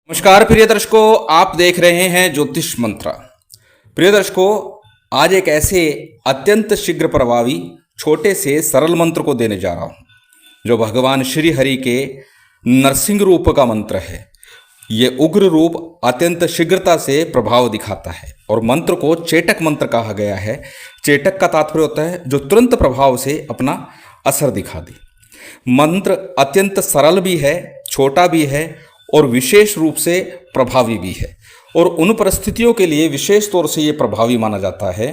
नमस्कार प्रिय दर्शकों, आप देख रहे हैं ज्योतिष मंत्रा। प्रिय दर्शकों, आज एक ऐसे अत्यंत शीघ्र प्रभावी छोटे से सरल मंत्र को देने जा रहा हूं जो भगवान श्री हरि के नरसिंह रूप का मंत्र है। ये उग्र रूप अत्यंत शीघ्रता से प्रभाव दिखाता है और मंत्र को चेटक मंत्र कहा गया है। चेटक का तात्पर्य होता है जो तुरंत प्रभाव से अपना असर दिखा दे। मंत्र अत्यंत सरल भी है, छोटा भी है और विशेष रूप से प्रभावी भी है। और उन परिस्थितियों के लिए विशेष तौर से ये प्रभावी माना जाता है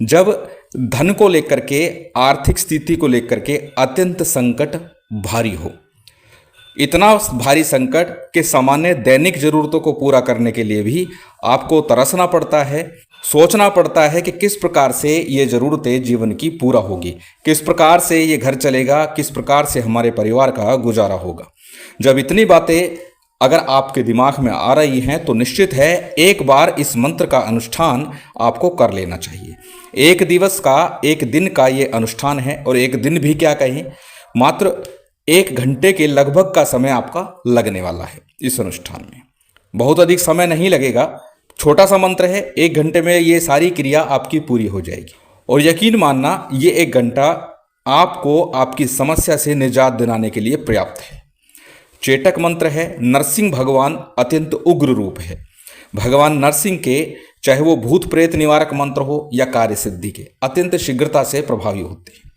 जब धन को लेकर के, आर्थिक स्थिति को लेकर के अत्यंत संकट भारी हो। इतना भारी संकट के सामान्य दैनिक जरूरतों को पूरा करने के लिए भी आपको तरसना पड़ता है, सोचना पड़ता है कि किस प्रकार से ये ज़रूरतें जीवन की पूरा होगी, किस प्रकार से ये घर चलेगा, किस प्रकार से हमारे परिवार का गुजारा होगा। जब इतनी बातें अगर आपके दिमाग में आ रही हैं तो निश्चित है एक बार इस मंत्र का अनुष्ठान आपको कर लेना चाहिए। एक दिवस का, एक दिन का ये अनुष्ठान है और एक दिन भी क्या कहें, मात्र 1 घंटे के लगभग का समय आपका लगने वाला है इस अनुष्ठान में। बहुत अधिक समय नहीं लगेगा, छोटा सा मंत्र है, 1 घंटे में ये सारी क्रिया आपकी पूरी हो जाएगी। और यकीन मानना, ये 1 घंटा आपको आपकी समस्या से निजात दिलाने के लिए पर्याप्त है। चेटक मंत्र है, नरसिंह भगवान अत्यंत उग्र रूप है। भगवान नरसिंह के चाहे वो भूत प्रेत निवारक मंत्र हो या कार्य सिद्धि के, अत्यंत शीघ्रता से प्रभावी होते हैं।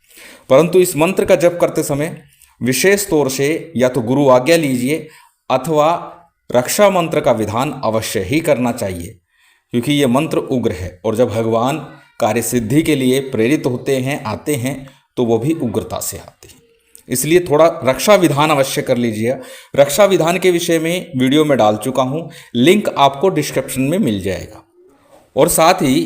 परंतु इस मंत्र का जप करते समय विशेष तौर से या तो गुरु आज्ञा लीजिए अथवा रक्षा मंत्र का विधान अवश्य ही करना चाहिए, क्योंकि ये मंत्र उग्र है और जब भगवान कार्य सिद्धि के लिए प्रेरित होते हैं, आते हैं, तो वो भी उग्रता से आते हैं। इसलिए थोड़ा रक्षा विधान अवश्य कर लीजिए। रक्षा विधान के विषय में वीडियो में डाल चुका हूँ, लिंक आपको डिस्क्रिप्शन में मिल जाएगा। और साथ ही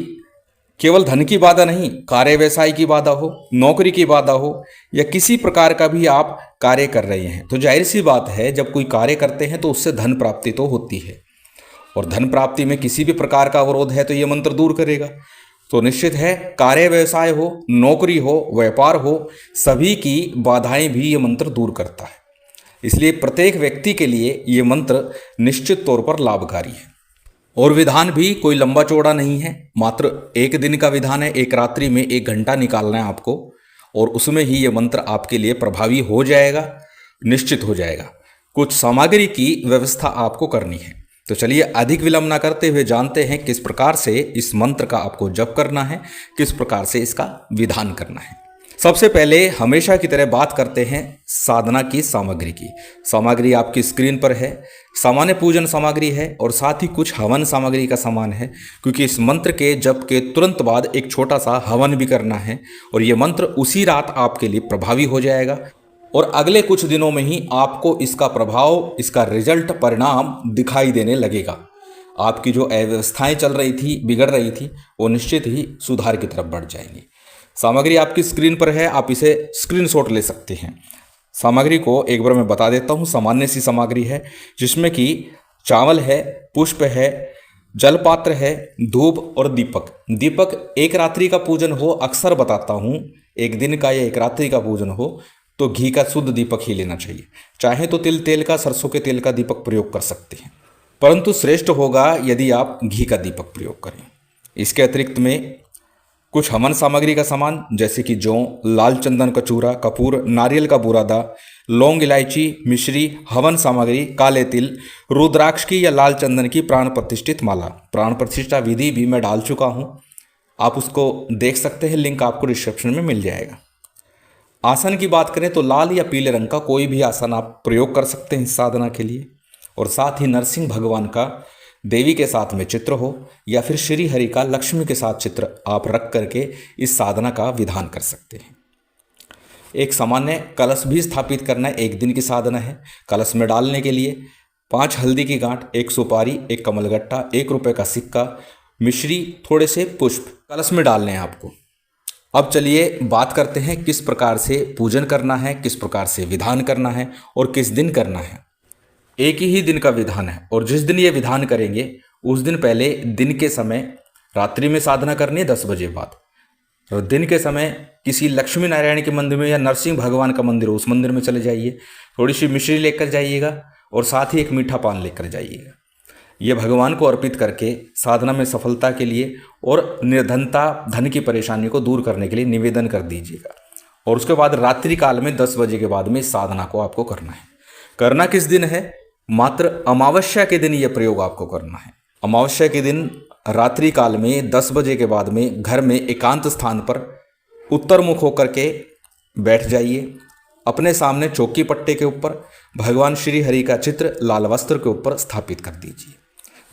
केवल धन की बाधा नहीं, कार्य व्यवसाय की बाधा हो, नौकरी की बाधा हो या किसी प्रकार का भी आप कार्य कर रहे हैं तो जाहिर सी बात है जब कोई कार्य करते हैं तो उससे धन प्राप्ति तो होती है और धन प्राप्ति में किसी भी प्रकार का अवरोध है तो ये मंत्र दूर करेगा। तो निश्चित है कार्य व्यवसाय हो, नौकरी हो, व्यापार हो, सभी की बाधाएं भी ये मंत्र दूर करता है। इसलिए प्रत्येक व्यक्ति के लिए ये मंत्र निश्चित तौर पर लाभकारी है। और विधान भी कोई लंबा चौड़ा नहीं है, मात्र 1 दिन का विधान है। 1 रात्रि में 1 घंटा निकालना है आपको और उसमें ही ये मंत्र आपके लिए प्रभावी हो जाएगा, निश्चित हो जाएगा। कुछ सामग्री की व्यवस्था आपको करनी है। तो चलिए अधिक विलंब ना करते हुए जानते हैं किस प्रकार से इस मंत्र का आपको जप करना है, किस प्रकार से इसका विधान करना है। सबसे पहले हमेशा की तरह बात करते हैं साधना की सामग्री की। सामग्री आपकी स्क्रीन पर है, सामान्य पूजन सामग्री है और साथ ही कुछ हवन सामग्री का सामान है, क्योंकि इस मंत्र के जप के तुरंत बाद एक छोटा सा हवन भी करना है और ये मंत्र उसी रात आपके लिए प्रभावी हो जाएगा और अगले कुछ दिनों में ही आपको इसका प्रभाव, इसका रिजल्ट, परिणाम दिखाई देने लगेगा। आपकी जो अव्यवस्थाएं चल रही थी, बिगड़ रही थी, वो निश्चित ही सुधार की तरफ बढ़ जाएंगी। सामग्री आपकी स्क्रीन पर है, आप इसे स्क्रीनशॉट ले सकते हैं। सामग्री को एक बार मैं बता देता हूँ। सामान्य सी सामग्री है जिसमें कि चावल है, पुष्प है, जलपात्र है, धूप और दीपक। दीपक 1 रात्रि का पूजन हो, अक्सर बताता हूँ 1 दिन का या 1 रात्रि का पूजन हो तो घी का शुद्ध दीपक ही लेना चाहिए। चाहे तो तिल तेल का, सरसों के तेल का दीपक प्रयोग कर सकते हैं, परंतु श्रेष्ठ होगा यदि आप घी का दीपक प्रयोग करें। इसके अतिरिक्त में कुछ हवन सामग्री का सामान जैसे कि जौ, लाल चंदन का चूरा, कपूर, नारियल का बुरादा, लौंग, इलायची, मिश्री, हवन सामग्री, काले तिल, रुद्राक्ष की या लाल चंदन की प्राण प्रतिष्ठित माला। प्राण प्रतिष्ठा विधि भी मैं डाल चुका हूँ, आप उसको देख सकते हैं, लिंक आपको डिस्क्रिप्शन में मिल जाएगा। आसन की बात करें तो लाल या पीले रंग का कोई भी आसन आप प्रयोग कर सकते हैं इस साधना के लिए। और साथ ही नरसिंह भगवान का देवी के साथ में चित्र हो या फिर श्री हरि का लक्ष्मी के साथ चित्र आप रख करके इस साधना का विधान कर सकते हैं। एक सामान्य कलश भी स्थापित करना है, 1 दिन की साधना है। कलश में डालने के लिए 5 हल्दी की गांठ, 1 सुपारी, 1 कमलगट्टा, 1 रुपये का सिक्का, मिश्री, थोड़े से पुष्प कलश में डालने हैं आपको। अब चलिए बात करते हैं किस प्रकार से पूजन करना है, किस प्रकार से विधान करना है और किस दिन करना है। एक ही दिन का विधान है और जिस दिन ये विधान करेंगे उस दिन पहले दिन के समय, रात्रि में साधना करनी है 10 बजे बाद, और दिन के समय किसी लक्ष्मी नारायण के मंदिर में या नरसिंह भगवान का मंदिर हो उस मंदिर में चले जाइए। थोड़ी सी मिश्री लेकर जाइएगा और साथ ही एक मीठा पान लेकर जाइएगा। ये भगवान को अर्पित करके साधना में सफलता के लिए और निर्धनता धन की परेशानी को दूर करने के लिए निवेदन कर दीजिएगा। और उसके बाद रात्रि काल में 10 बजे के बाद में इस साधना को आपको करना है। करना किस दिन है? मात्र अमावस्या के दिन यह प्रयोग आपको करना है। अमावस्या के दिन रात्रि काल में 10 बजे के बाद में घर में एकांत स्थान पर उत्तर मुख होकर के बैठ जाइए। अपने सामने चौकी पट्टे के ऊपर भगवान श्री हरि का चित्र लाल वस्त्र के ऊपर स्थापित कर दीजिए।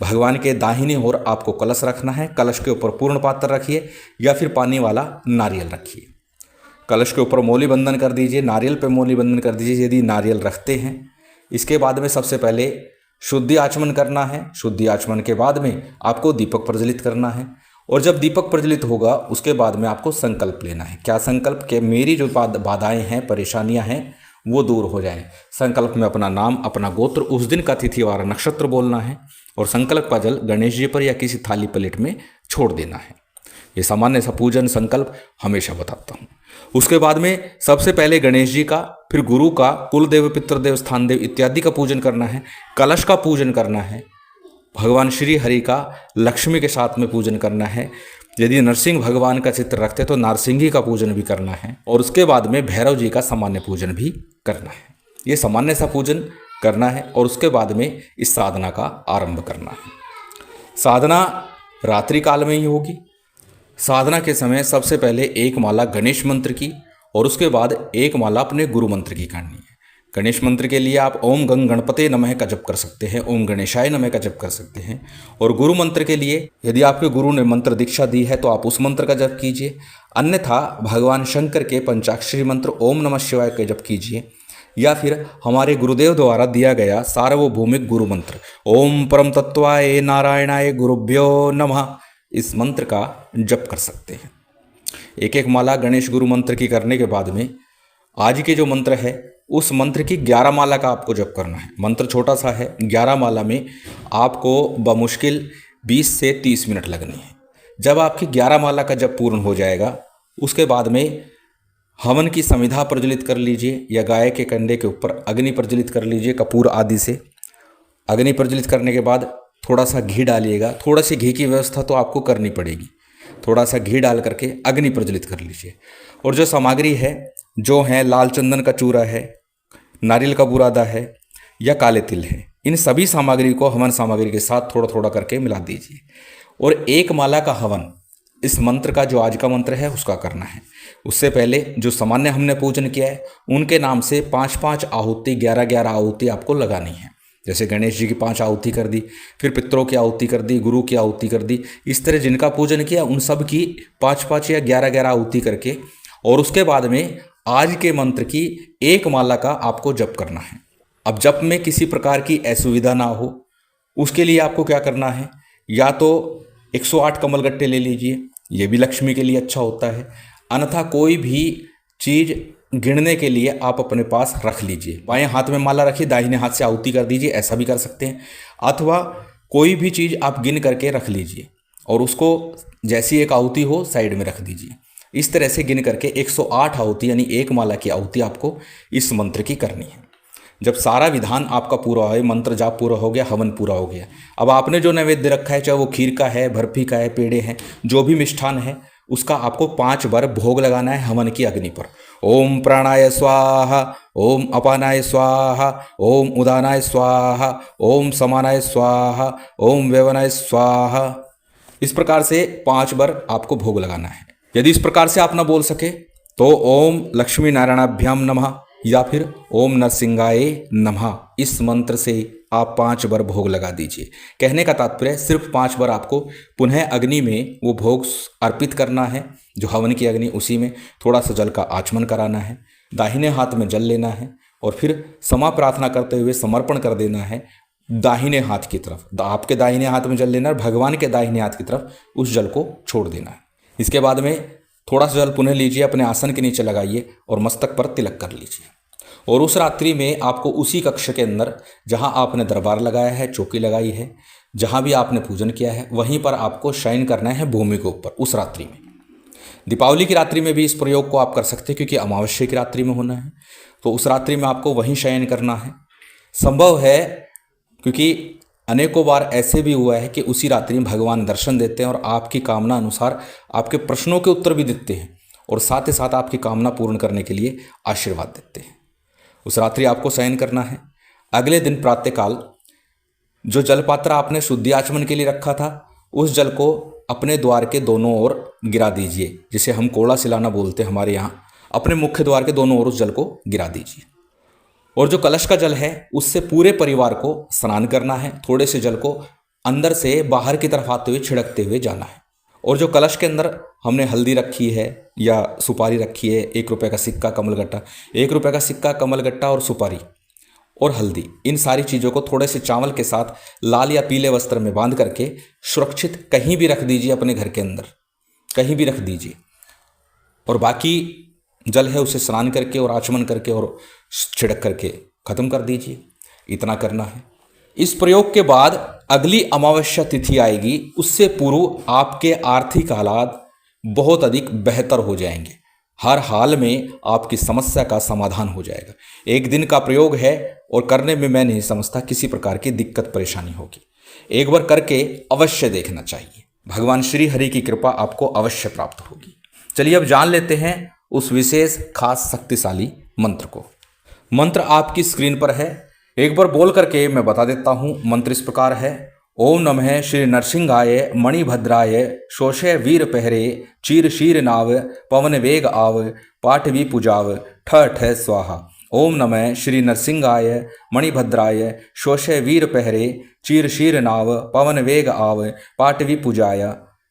भगवान के दाहिनी ओर आपको कलश रखना है। कलश के ऊपर पूर्ण पात्र रखिए या फिर पानी वाला नारियल रखिए। कलश के ऊपर मौली बंधन कर दीजिए, नारियल पे मौली बंधन कर दीजिए यदि नारियल रखते हैं। इसके बाद में सबसे पहले शुद्धि आचमन करना है। शुद्धि आचमन के बाद में आपको दीपक प्रज्वलित करना है। और जब दीपक प्रज्वलित होगा उसके बाद में आपको संकल्प लेना है। क्या संकल्प? कि मेरी जो बाधाएं हैं, परेशानियां हैं, वो दूर हो जाएं। संकल्प में अपना नाम, अपना गोत्र, उस दिन का तिथिवार नक्षत्र बोलना है और संकल्प का जल गणेश जी पर या किसी थाली प्लेट में छोड़ देना है। ये सामान्य सा पूजन संकल्प हमेशा बताता हूँ। उसके बाद में सबसे पहले गणेश जी का, फिर गुरु का, कुल देव, पितृदेव, स्थान देव इत्यादि का पूजन करना है। कलश का पूजन करना है। भगवान श्री हरि का लक्ष्मी के साथ में पूजन करना है। यदि नरसिंह भगवान का चित्र रखते तो नारसिंही का पूजन भी करना है। और उसके बाद में भैरव जी का सामान्य पूजन भी करना है। ये सामान्य सा पूजन करना है और उसके बाद में इस साधना का आरंभ करना है। साधना रात्रि काल में ही होगी। साधना के समय सबसे पहले एक माला गणेश मंत्र की और उसके बाद एक माला अपने गुरु मंत्र की करनी है। गणेश मंत्र के लिए आप ओम गंग गणपते नमः का जप कर सकते हैं, ओम गणेशाय नमः का जप कर सकते हैं। और गुरु मंत्र के लिए यदि आपके गुरु ने मंत्र दीक्षा दी है तो आप उस मंत्र का जप कीजिए, अन्यथा भगवान शंकर के पंचाक्षरी मंत्र ओम नमः शिवाय का जप कीजिए, या फिर हमारे गुरुदेव द्वारा दिया गया सार्वभौमिक गुरु मंत्र ओम परम तत्वाय नारायणाय गुरुभ्यो नमः, इस मंत्र का जप कर सकते हैं। एक एक माला गणेश गुरु मंत्र की करने के बाद में आज के जो मंत्र है उस मंत्र की 11 माला का आपको जप करना है। मंत्र छोटा सा है, 11 माला में आपको बमुश्किल 20 से 30 मिनट लगने हैं। जब आपकी 11 माला का जप पूर्ण हो जाएगा उसके बाद में हवन की समिधा प्रज्वलित कर लीजिए या गाय के कंडे के ऊपर अग्नि प्रज्वलित कर लीजिए कपूर आदि से। अग्नि प्रज्वलित करने के बाद थोड़ा सा घी डालिएगा। थोड़ा सी घी की व्यवस्था तो आपको करनी पड़ेगी। थोड़ा सा घी डाल करके अग्नि प्रज्वलित कर लीजिए। और जो सामग्री है जो है लाल चंदन का चूरा है, नारियल का बुरादा है या काले तिल है, इन सभी सामग्री को हवन सामग्री के साथ थोड़ा थोड़ा करके मिला दीजिए। और एक माला का हवन इस मंत्र का जो आज का मंत्र है उसका करना है। उससे पहले जो सामान्य हमने पूजन किया है उनके नाम से 5-5 आहुति, 11-11 आहुति आपको लगानी है। जैसे गणेश जी की 5 आहुति कर दी, फिर पितरों की आहुति कर दी, गुरु की आहुति कर दी, इस तरह जिनका पूजन किया उन सब की 5-5 या 11-11 आहुति करके और उसके बाद में आज के मंत्र की एक माला का आपको जप करना है। अब जप में किसी प्रकार की असुविधा ना हो उसके लिए आपको क्या करना है, या तो 108 कमलगट्टे ले लीजिए, ये भी लक्ष्मी के लिए अच्छा होता है, अन्यथा कोई भी चीज़ गिनने के लिए आप अपने पास रख लीजिए। बाएं हाथ में माला रखिए, दाहिने हाथ से आहुति कर दीजिए, ऐसा भी कर सकते हैं। अथवा कोई भी चीज़ आप गिन करके रख लीजिए और उसको जैसी एक आहुति हो साइड में रख दीजिए। इस तरह से गिन करके 108 आहुति यानी एक माला की आहुति आपको इस मंत्र की करनी है। जब सारा विधान आपका पूरा हो, मंत्र जाप पूरा हो गया, हवन पूरा हो गया, अब आपने जो नैवेद्य रखा है, चाहे वो खीर का है, बर्फी का है, पेड़े हैं, जो भी मिष्ठान है, उसका आपको 5 बार भोग लगाना है हवन की अग्नि पर। ओम प्राणाय स्वाहा, ओम अपानाय स्वाहा, ओम उदानाय स्वाहा, ओम समानाय स्वाहा, ओम व्यवनाय स्वाहा। इस प्रकार से 5 बार आपको भोग लगाना है। यदि इस प्रकार से आप ना बोल सके तो ओम लक्ष्मी नारायणाभ्याम नमः या फिर ओम नरसिंहाय नमः, इस मंत्र से आप 5 बार भोग लगा दीजिए। कहने का तात्पर्य सिर्फ 5 बार आपको पुनः अग्नि में वो भोग अर्पित करना है, जो हवन की अग्नि, उसी में थोड़ा सा जल का आचमन कराना है, दाहिने हाथ में जल लेना है और फिर क्षमा प्रार्थना करते हुए समर्पण कर देना है दाहिने हाथ की तरफ। आपके दाहिने हाथ में जल लेना है, भगवान के दाहिने हाथ की तरफ उस जल को छोड़ देना है। इसके बाद में थोड़ा सा जल पुनः लीजिए, अपने आसन के नीचे लगाइए और मस्तक पर तिलक कर लीजिए। और उस रात्रि में आपको उसी कक्ष के अंदर जहां आपने दरबार लगाया है, चौकी लगाई है, जहां भी आपने पूजन किया है, वहीं पर आपको शयन करना है भूमि के ऊपर उस रात्रि में। दीपावली की रात्रि में भी इस प्रयोग को आप कर सकते हैं क्योंकि अमावस्या की रात्रि में होना है, तो उस रात्रि में आपको वहीं शयन करना है। संभव है क्योंकि अनेकों बार ऐसे भी हुआ है कि उसी रात्रि में भगवान दर्शन देते हैं और आपकी कामना अनुसार आपके प्रश्नों के उत्तर भी देते हैं और साथ ही साथ आपकी कामना पूर्ण करने के लिए आशीर्वाद देते हैं। उस रात्रि आपको शयन करना है। अगले दिन प्रातःकाल जो जलपात्र आपने शुद्धि आचमन के लिए रखा था, उस जल को अपने द्वार के दोनों ओर गिरा दीजिए, जिसे हम कोड़ा सिलाना बोलते हैं हमारे यहाँ। अपने मुख्य द्वार के दोनों ओर उस जल को गिरा दीजिए और जो कलश का जल है उससे पूरे परिवार को स्नान करना है। थोड़े से जल को अंदर से बाहर की तरफ आते हुए छिड़कते हुए जाना है। और जो कलश के अंदर हमने हल्दी रखी है या सुपारी रखी है, 1 रुपये का सिक्का, कमलगट्टा, 1 रुपये का सिक्का, कमलगट्टा और सुपारी और हल्दी, इन सारी चीज़ों को थोड़े से चावल के साथ लाल या पीले वस्त्र में बांध करके सुरक्षित कहीं भी रख दीजिए, अपने घर के अंदर कहीं भी रख दीजिए। और बाकी जल है उसे स्नान करके और आचमन करके और छिड़क करके ख़त्म कर दीजिए। इतना करना है। इस प्रयोग के बाद अगली अमावस्या तिथि आएगी, उससे पूर्व आपके आर्थिक हालात बहुत अधिक बेहतर हो जाएंगे। हर हाल में आपकी समस्या का समाधान हो जाएगा। एक दिन का प्रयोग है और करने में मैं नहीं समझता किसी प्रकार की दिक्कत परेशानी होगी। एक बार करके अवश्य देखना चाहिए। भगवान श्री हरि की कृपा आपको अवश्य प्राप्त होगी। चलिए अब जान लेते हैं उस विशेष खास शक्तिशाली मंत्र को। मंत्र आपकी स्क्रीन पर है, एक बार बोल करके मैं बता देता हूँ। मंत्र इस प्रकार है। ओम नमः श्री नरसिंहाय मणिभद्राय शोषे वीर पहरे चीर शीर नाव पवन वेग आव पाठवी पूजाव ठ ठ स्वाहा। ओम नमः श्री नरसिंहाय मणिभद्राय शोषे वीर पहरे चीर शीर नाव पवन वेग आव पाठवी पूजाय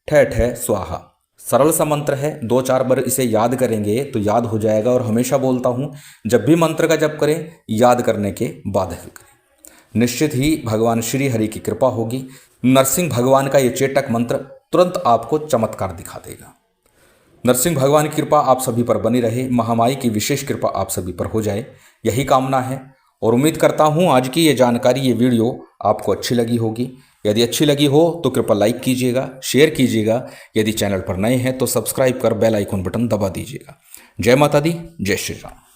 ठ ठ स्वाहा। सरल सा मंत्र है, 2-4 बार इसे याद करेंगे तो याद हो जाएगा। और हमेशा बोलता हूँ, जब भी मंत्र का जप करें याद करने के बाद ही करें, निश्चित ही भगवान श्री हरि की कृपा होगी। नरसिंह भगवान का ये चेटक मंत्र तुरंत आपको चमत्कार दिखा देगा। नरसिंह भगवान की कृपा आप सभी पर बनी रहे, महामाई की विशेष कृपा आप सभी पर हो जाए, यही कामना है। और उम्मीद करता हूँ आज की ये जानकारी, ये वीडियो आपको अच्छी लगी होगी। यदि अच्छी लगी हो तो कृपया लाइक कीजिएगा, शेयर कीजिएगा। यदि चैनल पर नए हैं तो सब्सक्राइब कर बेल आइकन बटन दबा दीजिएगा। जय माता दी, जय श्री राम।